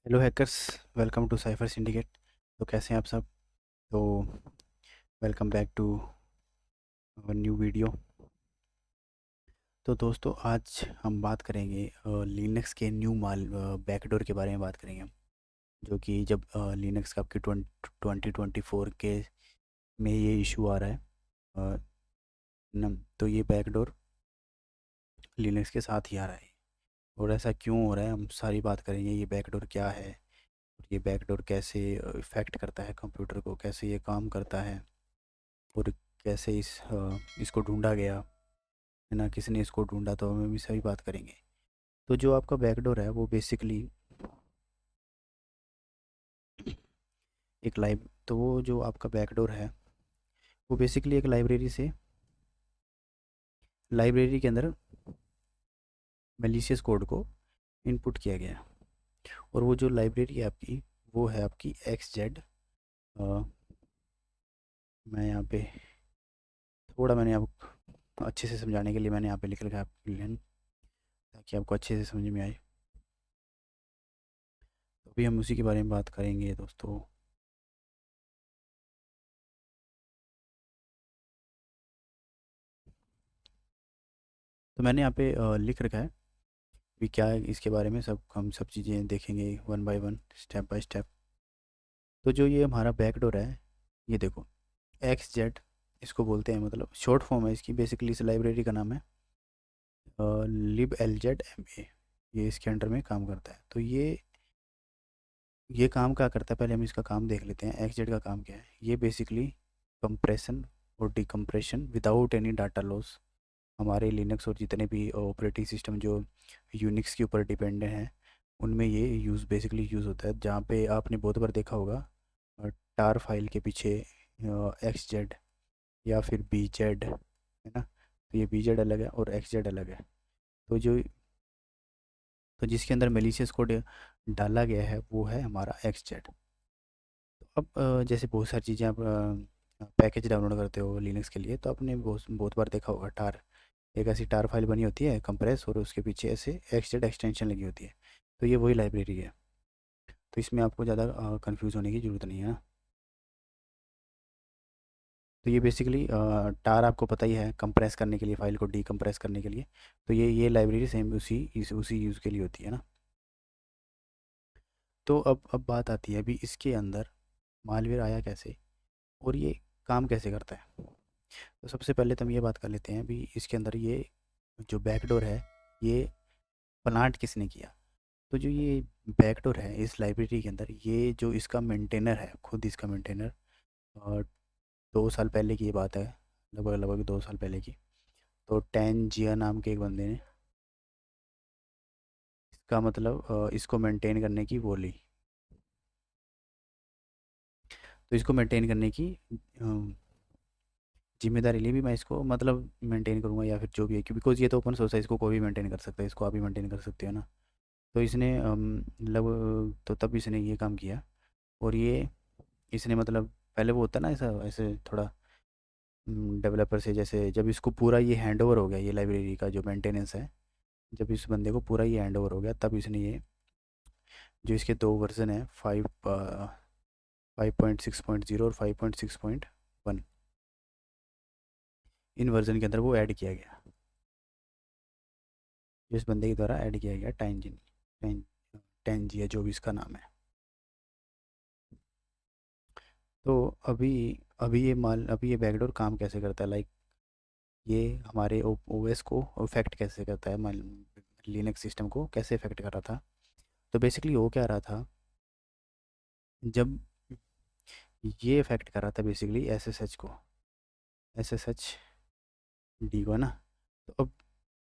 Hello hackers. Welcome to Cipher Syndicate. तो कैसे हैं आप सब? तो welcome back to our new video. तो दोस्तों, आज हम बात करेंगे लिनक्स के न्यू माल बैकडोर के बारे में बात करेंगे हम। जो कि जब लिनक्स का आपके 2024 के में ये इशू आ रहा है। अ, तो ये बैकडोर लिनक्स के साथ ही आ रहा है। और ऐसा क्यों हो रहा है, हम सारी बात करेंगे। ये बैकडोर क्या है, और ये बैकडोर कैसे इफ़ेक्ट करता है कंप्यूटर को, कैसे ये काम करता है, और कैसे इसको ढूंढा गया है ना, किसने इसको ढूंढा, तो हमें भी सभी बात करेंगे। तो जो आपका बैकडोर है वो बेसिकली एक लाइब तो वो जो आपका बैकडोर है वो बेसिकली एक लाइब्रेरी के अंदर मेलिशियस कोड को इनपुट किया गया है। और वो जो लाइब्रेरी है आपकी, वो है आपकी एक्स जेड। मैं यहाँ पे थोड़ा मैंने आपको अच्छे से समझाने के लिए मैंने यहाँ पे लिख रखा है आपके लिए, ताकि आपको अच्छे से समझ में आए। तो अभी हम उसी के बारे में बात करेंगे दोस्तों। तो मैंने यहाँ पे लिख रखा है भी क्या है इसके बारे में, सब हम सब चीज़ें देखेंगे one by one, step by step. तो जो ये हमारा बैकडोर है, ये देखो, एक्स जेड इसको बोलते हैं, मतलब शॉर्ट फॉर्म है इसकी। बेसिकली इस लाइब्रेरी का नाम है लिब एल जेड एम ए। ये इसके अंडर में काम करता है। तो ये काम क्या करता है, पहले हम इसका काम देख लेते हैं। एक्स जेड का काम क्या है? ये बेसिकली कंप्रेशन और decompression without any data loss. हमारे लिनक्स और जितने भी ऑपरेटिंग सिस्टम जो यूनिक्स के ऊपर डिपेंडेंट हैं, उनमें ये बेसिकली यूज़ होता है। जहाँ पे आपने बहुत बार देखा होगा टार फाइल के पीछे एक्स जेड या फिर बी जेड, है ना। तो ये बी जेड अलग है और एक्स जेड अलग है। तो जो तो जिसके अंदर मेलिशियस कोड डाला गया है वो है हमारा एक्स जेड। तो अब जैसे बहुत सारी चीज़ें आप पैकेज डाउनलोड करते हो लिनक्स के लिए, तो आपने बहुत बहुत बार देखा होगा टार। एक ऐसी टार फाइल बनी होती है कंप्रेस, और उसके पीछे ऐसे एक्सजेड एक्सटेंशन लगी होती है। तो ये वही लाइब्रेरी है। तो इसमें आपको ज़्यादा कंफ्यूज होने की ज़रूरत नहीं है ना। तो ये बेसिकली टार आपको पता ही है, कंप्रेस करने के लिए, फाइल को डीकंप्रेस करने के लिए। तो ये लाइब्रेरी सेम उसी यूज़ के लिए होती है ना। तो अब बात आती है अभी इसके अंदर मालवेयर आया कैसे, और ये काम कैसे करता है। तो सबसे पहले तो हम ये बात कर लेते हैं अभी इसके अंदर ये जो बैकडोर है, ये प्लांट किसने किया। तो जो ये बैकडोर है इस लाइब्रेरी के अंदर, ये जो इसका मेंटेनर है, खुद इसका मेंटेनर, और 2 साल पहले की ये बात है, लगभग लगभग 2 साल पहले की। तो टैन जिया नाम के एक बंदे ने इसका मतलब इसको मेंटेन करने की वो ली। तो इसको मेंटेन करने की जिम्मेदारी ली भी, मैं इसको मतलब मेंटेन करूँगा या फिर जो भी है, क्योंकि बिकॉज ये तो ओपन सोर्स है, इसको कोई भी मेंटेन कर सकता है, इसको आप भी मेंटेन कर सकते हो ना। तो इसने मतलब तो तब इसने ये काम किया। और ये इसने मतलब पहले वो होता है ना, ऐसा ऐसे थोड़ा डेवलपर से, जैसे जब इसको पूरा ये हैंड ओवर हो गया, ये लाइब्रेरी का जो मेंटेनेंस है, जब इस बंदे को पूरा ये हैंड ओवर हो गया, तब इसने ये जो इसके दो वर्जन है, 5.6.0 और 5.6.1, इन वर्जन के अंदर वो ऐड किया गया, जो इस बंदे के द्वारा ऐड किया गया, टेन टेन जी है जो भी इसका नाम है। तो अभी अभी ये बैकडोर काम कैसे करता है, लाइक ये हमारे ओएस को अफेक्ट कैसे करता है, लिनक्स सिस्टम को कैसे अफेक्ट कर रहा था। तो बेसिकली वो क्या रहा था, जब ये अफेक्ट कर रहा था बेसिकली एसएसएच को, एसएसएच डी को, है ना। तो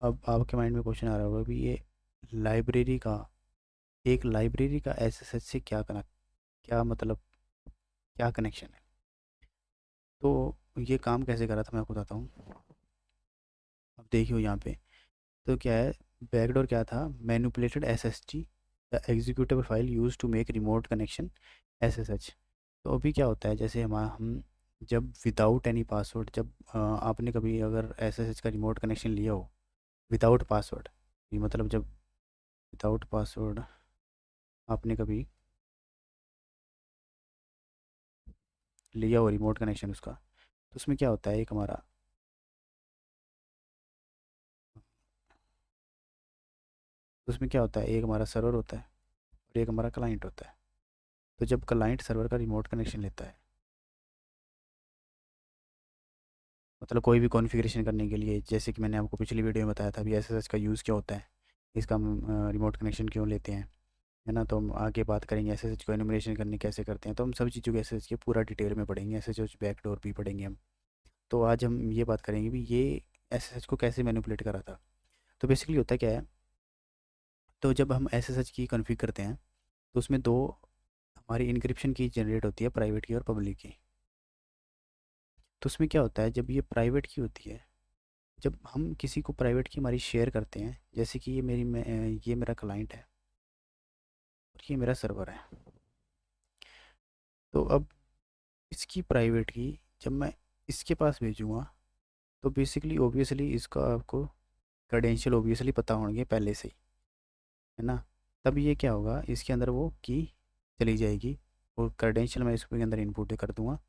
अब आपके माइंड में क्वेश्चन आ रहा होगा भी ये लाइब्रेरी का लाइब्रेरी का एसएसएच से क्या मतलब, क्या कनेक्शन है। तो ये काम कैसे कर रहा था मैं आपको बताता हूँ। अब देखियो यहाँ पे, तो क्या है, बैकडोर क्या था, manipulated SST the executable file use to make remote connection SSH. तो अभी क्या होता है, जैसे हम जब विदाउट एनी पासवर्ड, जब आपने कभी अगर एसएसएच का रिमोट कनेक्शन लिया हो विदाउट पासवर्ड, ये मतलब जब विदाउट पासवर्ड, आपने कभी लिया हो रिमोट कनेक्शन उसका, तो उसमें क्या होता है, एक हमारा उसमें क्या होता है, एक हमारा सर्वर होता है और एक हमारा क्लाइंट होता है। तो जब क्लाइंट सर्वर का रिमोट कनेक्शन लेता है, मतलब कोई भी कॉन्फ़िगरेशन करने के लिए, जैसे कि मैंने आपको पिछली वीडियो में बताया था अभी एसएसएच का यूज़ क्या होता है, इसका हम रिमोट कनेक्शन क्यों लेते हैं, है ना। तो हम आगे बात करेंगे एसएसएच को एनुमरेशन करने कैसे करते हैं, तो हम सभी चीज़ों को एसएसएच के पूरा डिटेल में पढ़ेंगे, एसएसएच बैकडोर भी पढ़ेंगे हम। तो आज हम ये बात करेंगे भी ये एसएसएच को कैसे मैनिपुलेट करा था। तो बेसिकली होता क्या है, तो जब हम एसएसएच की कॉन्फ़िग करते हैं तो उसमें दो हमारी इनक्रिप्शन की जनरेट होती है, प्राइवेट की और पब्लिक की। तो उसमें क्या होता है, जब ये प्राइवेट की होती है, जब हम किसी को प्राइवेट की हमारी शेयर करते हैं, जैसे कि ये मेरा क्लाइंट है और ये मेरा सर्वर है, तो अब इसकी प्राइवेट की जब मैं इसके पास भेजूँगा, तो बेसिकली ऑब्वियसली इसका आपको क्रेडेंशियल ऑब्वियसली पता होंगे पहले से ही, है ना। तब ये क्या होगा, इसके अंदर वो की चली जाएगी और क्रेडेंशियल मैं इसके अंदर इनपुट कर दूँगा।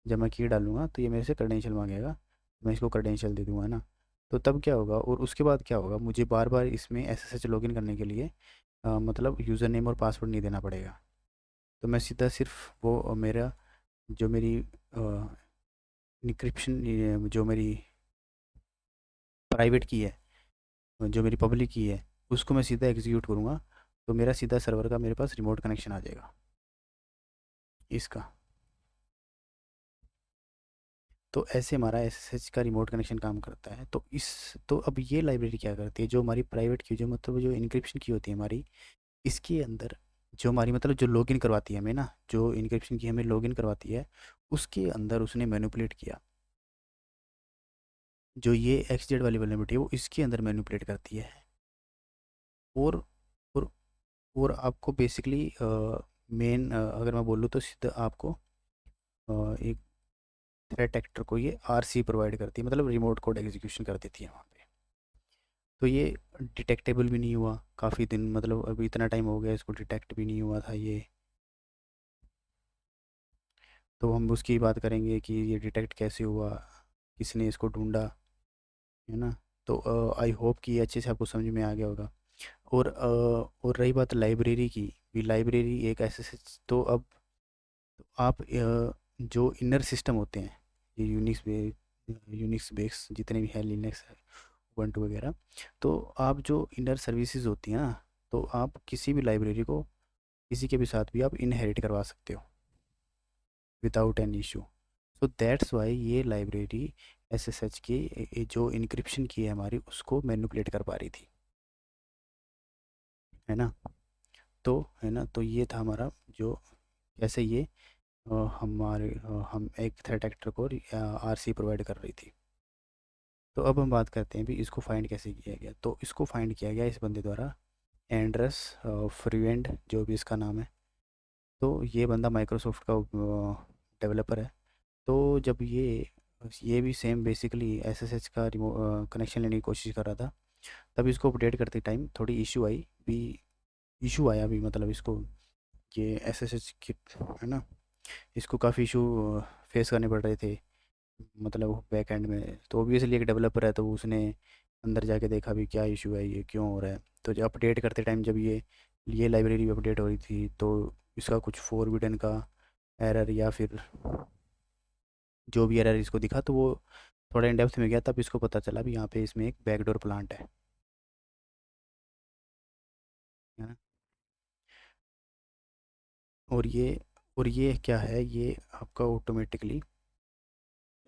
जब मैं की डालूँगा तो ये मेरे से क्रेडेंशियल मांगेगा, मैं इसको क्रेडेंशियल दे दूँगा, है ना। तो तब क्या होगा और उसके बाद क्या होगा, मुझे बार बार इसमें एसएसएच लॉगिन करने के लिए मतलब यूज़र नेम और पासवर्ड नहीं देना पड़ेगा। तो मैं सीधा सिर्फ वो मेरा जो मेरी इनक्रिप्शन जो मेरी प्राइवेट की है, जो मेरी पब्लिक की है, उसको मैं सीधा एग्जीक्यूट करूँगा, तो मेरा सीधा सर्वर का मेरे पास रिमोट कनेक्शन आ जाएगा इसका। तो ऐसे हमारा एसएसएच का रिमोट कनेक्शन काम करता है। तो अब ये लाइब्रेरी क्या करती है, जो हमारी प्राइवेट की जो मतलब जो इनक्रिप्शन की होती है हमारी, इसके अंदर जो हमारी मतलब जो लॉगिन करवाती है हमें ना, जो इनक्रिप्शन की हमें लॉगिन करवाती है, उसके अंदर उसने मैनिपुलेट किया। जो ये एक्सजेड वाली वल्नरेबिलिटी है वो इसके अंदर मैनिपुलेट करती है। और और और आपको बेसिकली मेन अगर मैं बोलूँ तो सीधा आपको एक थ्रेट एक्टर को ये आरसी प्रोवाइड करती है, मतलब रिमोट कोड एग्जीक्यूशन कर देती है वहाँ पे। तो ये डिटेक्टेबल भी नहीं हुआ काफ़ी दिन, मतलब अभी इतना टाइम हो गया इसको डिटेक्ट भी नहीं हुआ था ये। तो हम उसकी बात करेंगे कि ये डिटेक्ट कैसे हुआ, किसने इसको ढूंढा, है ना। तो आई होप कि ये अच्छे से आपको समझ में आ गया होगा। और रही बात लाइब्रेरी की, भी लाइब्रेरी एक ऐसे तो अब आप जो इनर सिस्टम होते हैं, ये यूनिक्स बेस जितने भी हैं, लिनक्स है, उबंटू वगैरह, तो आप जो इनर सर्विसेज होती हैं ना, तो आप किसी भी लाइब्रेरी को किसी के भी साथ भी आप इनहेरिट करवा सकते हो without an issue. So that's why ये लाइब्रेरी एसएसएच की जो इनक्रिप्शन की है हमारी, उसको मैनिपुलेट कर पा रही थी, है ना। तो है ना, तो ये था हमारा जो कैसे ये हम एक थ्रेट एक्टर को आरसी प्रोवाइड कर रही थी। तो अब हम बात करते हैं भी इसको फाइंड कैसे किया गया। तो इसको फाइंड किया गया इस बंदे द्वारा, एंड्रस फ्रीवेंड जो भी इसका नाम है। तो ये बंदा माइक्रोसॉफ्ट का डेवलपर है। तो जब ये भी सेम बेसिकली एसएसएच का कनेक्शन लेने की कोशिश कर रहा था, तब इसको अपडेट करते टाइम थोड़ी इशू आई भी, इशू आया भी, मतलब इसको ये एसएसएच की, है ना, इसको काफ़ी इशू फेस करने पड़ रहे थे, मतलब बैक एंड में। तो ऑब्वियसली एक डेवलपर है तो उसने अंदर जाके देखा भी क्या इशू है, ये क्यों हो रहा है। तो जब अपडेट करते टाइम जब ये लाइब्रेरी अपडेट हो रही थी, तो इसका कुछ फॉरबिडन का एरर या फिर जो भी एरर इसको दिखा, तो वो थोड़ा इन डेप्थ में गया, तब इसको पता चला भी यहाँ पे इसमें एक बैकडोर प्लांट है ना। और ये क्या है, ये आपका ऑटोमेटिकली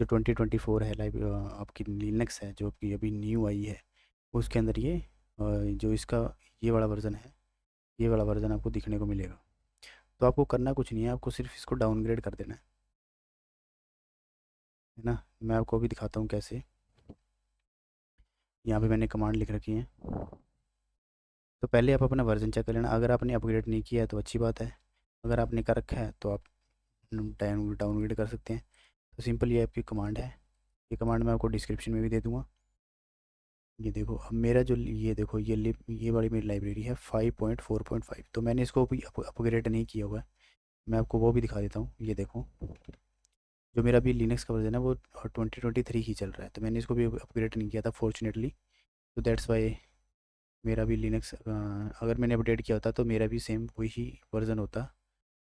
जो 2024 है लाइव आपकी लिनक्स है जो कि अभी न्यू आई है, उसके अंदर जो इसका ये वाला वर्ज़न है, ये वाला वर्ज़न आपको दिखने को मिलेगा। तो आपको करना कुछ नहीं है, आपको सिर्फ इसको डाउनग्रेड कर देना है ना। मैं आपको अभी दिखाता हूँ कैसे। यहाँ पे मैंने कमांड लिख रखी है। तो पहले आप अपना वर्ज़न चेक कर लेना, अगर आपने अपग्रेड नहीं किया है तो अच्छी बात है, अगर आपने कर रखा है तो आप डाउनग्रेड कर सकते हैं। तो सिंपल ये आपकी कमांड है, ये कमांड मैं आपको डिस्क्रिप्शन में भी दे दूँगा। ये देखो अब मेरा जो ये देखो ये वाली मेरी लाइब्रेरी है 5.4.5, तो मैंने इसको अभी अपग्रेड नहीं किया हुआ है। मैं आपको वो भी दिखा देता हूँ। ये देखो जो मेरा भी लिनक्स का वर्जन है वो 2023 ही चल रहा है, तो मैंने इसको भी अपग्रेड नहीं किया था फॉर्चुनेटली। तो दैट्स वाई मेरा भी लिनक्स अगर मैंने अपडेट किया होता तो मेरा भी सेम वही वर्जन होता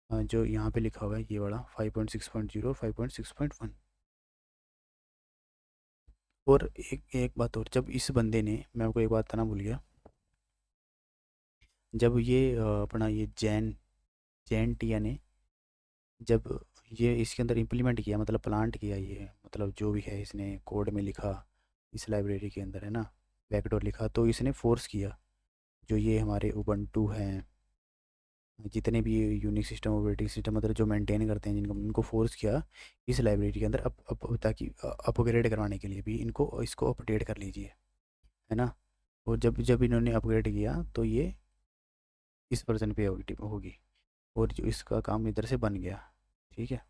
जो यहाँ पे लिखा हुआ है, ये वाला 5.6.0 5.6.1। और एक बात और, जब इस बंदे ने, मैं आपको एक बात बताना भूल गया, जब ये अपना ये जैन टिया ने जब ये इसके अंदर इम्प्लीमेंट किया, मतलब प्लांट किया, ये मतलब जो भी है इसने कोड में लिखा इस लाइब्रेरी के अंदर है ना, बैकडोर लिखा, तो इसने फोर्स किया जो ये हमारे उबंटू हैं, जितने भी यूनिक सिस्टम ऑपरेटिंग सिस्टम मतलब जो मेंटेन करते हैं जिनको, इनको फोर्स किया इस लाइब्रेरी के अंदर ताकि अपग्रेड करवाने के लिए भी इनको इसको अपडेट कर लीजिए, है ना। और जब जब इन्होंने अपग्रेड किया तो ये इस वर्जन पे होगी और जो इसका काम इधर से बन गया। ठीक है।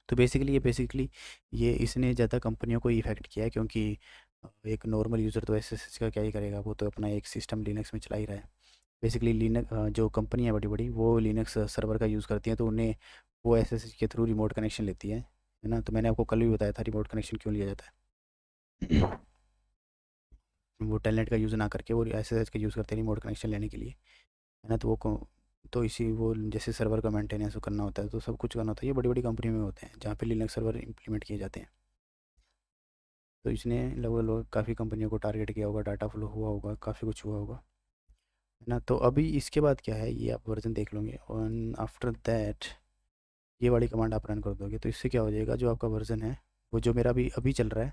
तो बेसिकली ये इसने ज़्यादा कंपनियों को इफ़ेक्ट किया है, क्योंकि एक नॉर्मल यूज़र तो एसएसएच का क्या ही करेगा, वो तो अपना एक सिस्टम लिनक्स में चला ही रहा है। बेसिकली लिनक्स जो कंपनी है बड़ी बड़ी वो लिनक्स सर्वर का यूज़ करती हैं, तो उन्हें वो एसएसएच के थ्रू रिमोट कनेक्शन लेती है ना। तो मैंने आपको कल भी बताया था रिमोट कनेक्शन क्यों लिया जाता है। वो टेलनेट का यूज़ ना करके वो एसएसएच का यूज़ करते हैं रिमोट कनेक्शन लेने के लिए, है ना। तो इसी वो जैसे सर्वर का मेंटेनेंस करना होता है, तो सब कुछ करना होता है, ये बड़ी बड़ी कंपनी में होते हैं जहाँ पे लिनक्स सर्वर इंप्लीमेंट किए जाते हैं। तो इसने लगभग लगभग काफ़ी कंपनियों को टारगेट किया होगा, डाटा फ्लो हुआ होगा, काफ़ी कुछ हुआ होगा, है ना। तो अभी इसके बाद क्या है, ये आप वर्जन देख लोगे और आफ्टर दैट ये वाली कमांड आप रन कर दोगे, तो इससे क्या हो जाएगा, जो आपका वर्जन है वो जो मेरा अभी अभी चल रहा है,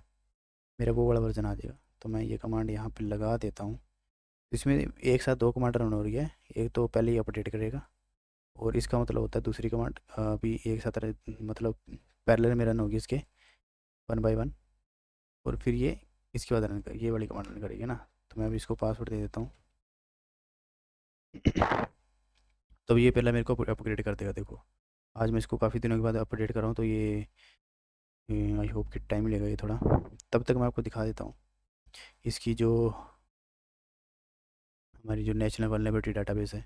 मेरा वो वाला वर्जन आ जाएगा। तो मैं ये कमांड यहाँ पे लगा देता हूँ। इसमें एक साथ दो कमांड रन हो रही है, एक तो पहले ही अपडेट करेगा और इसका मतलब होता है दूसरी कमांड अभी एक साथ मतलब पैरेलल में रन होगी इसके, वन बाय वन। और फिर ये इसके बाद ये वाली कमांड रन करेगी ना। तो मैं अभी इसको पासवर्ड दे देता हूँ। तो ये पहले मेरे को अपग्रेड कर देगा। देखो आज मैं इसको काफ़ी दिनों के बाद अपडेट कर रहा हूँ, तो ये आई होप कि टाइम लेगा ये थोड़ा। तब तक मैं आपको दिखा देता हूँ इसकी जो हमारी जो नेशनल वल्नरेबिलिटी डाटाबेस है,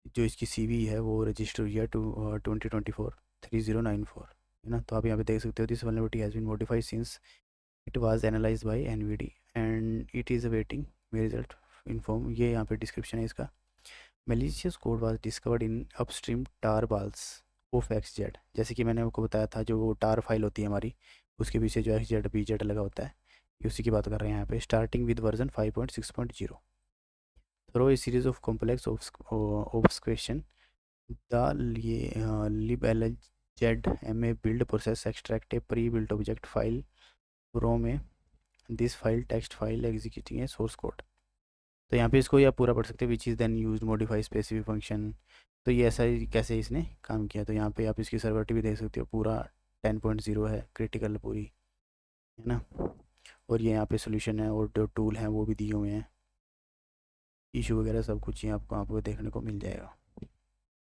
जो इसकी सीवी है वो रजिस्टर हुई है 2024 3094, है ना। तो आप यहाँ पे देख सकते हो, this vulnerability has been modified since it was analyze by NVD and it is awaiting may result inform. ये यहाँ पे डिस्क्रिप्शन है इसका। malicious code was discovered in upstream tar balls of xz, जैसे कि मैंने आपको बताया था जो वो टार फाइल होती है हमारी, उसके पीछे जो xz bz लगा होता है, ये उसी की बात कर रहे हैं यहाँ पे। Starting with version 5.6.0 through a series of complex obfuscation the lib L Z M A build process extract a pre built object file from a this file text file executing a source code. तो यहाँ पे इसको ये आप पूरा पढ़ सकते हैं, which is then use modify specific function. तो ये ऐसा ही कैसे इसने काम किया, तो यहाँ पे आप इसकी सर्वरिटी भी देख सकते हो, पूरा 10.0 है, क्रिटिकल पूरी, है ना। और ये यहाँ पे सोल्यूशन है और जो टूल हैं वो भी दिए हुए हैं, इशू वगैरह सब कुछ ही आपको देखने को मिल जाएगा।